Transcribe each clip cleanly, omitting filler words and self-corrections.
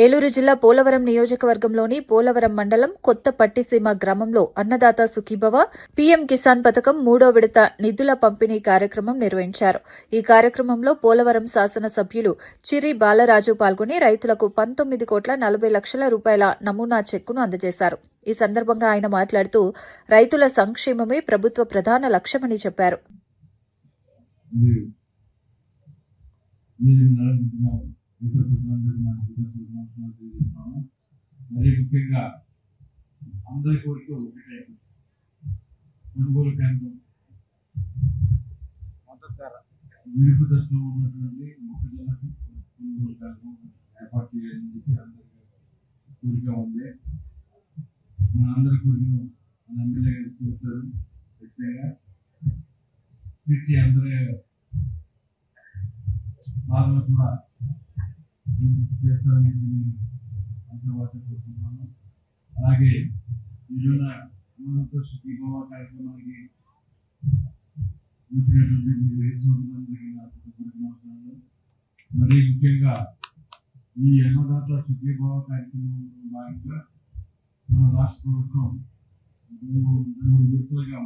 ఏలూరు జిల్లా పోలవరం నియోజకవర్గంలోని పోలవరం మండలం కొత్త పట్టిసీమ గ్రామంలో అన్నదాత సుఖీభవ పీఎం కిసాన్ పథకం 3వ విడత నిధుల పంపిణీ కార్యక్రమం నిర్వహించారు. ఈ కార్యక్రమంలో పోలవరం శాసనసభ్యులు చిరి బాలరాజు పాల్గొని రైతులకు 19,40,00,000 రూపాయల నమూనా చెక్కును అందజేశారు. ఈ సందర్భంగా ఆయన మాట్లాడుతూ రైతుల సంక్షేమమే ప్రభుత్వ ప్రధాన లక్ష్యమని చెప్పారు. మరి ముఖ్యంగా అందరి కోరిక ఒకటే, కొనుగోలు కేంద్రం విడుపు దశలో ఉన్నటువంటి మొక్కజొన్నకు కొనుగోలు కేంద్రం ఏర్పాటు చేయాలని చెప్పి అందరికీ కోరిక ఉంది. మన అందరి కోరికను మన ఎమ్మెల్యే గారు చూస్తారు. ఖచ్చితంగా తీర్చి అందరి బాధలు కూడా చేస్తారని కోరుకుంటున్నాను. అలాగే ఈరోజు అన్నదాత సుఖీభవ కార్యక్రమానికి వచ్చినటువంటి మీరు రైతులందరికీ నమస్కారాలు. మరి ముఖ్యంగా ఈ అన్నదాత సుఖీభవ కార్యక్రమంలో భాగంగా మన రాష్ట్ర ప్రభుత్వం మూడు విడతలుగా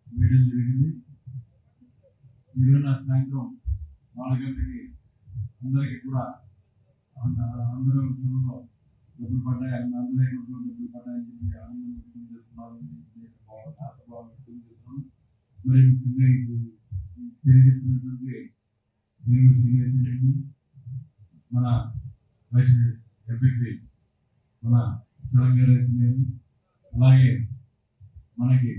వేయడం జరిగింది. ఈరోజు సాయంత్రం 4 గంటలకి అందరికీ కూడా అందరూ డబ్బులు పడ్డాయి, అందరి అకౌంట్లో డబ్బులు పడ్డాయని చెప్పి ఆనందం వ్యక్తం చేస్తున్నారు. మరి ముఖ్యంగా తెలియజేస్తున్నటువంటి మన వైస్ ఎంపీ మన తెలంగాణ అలాగే మనకి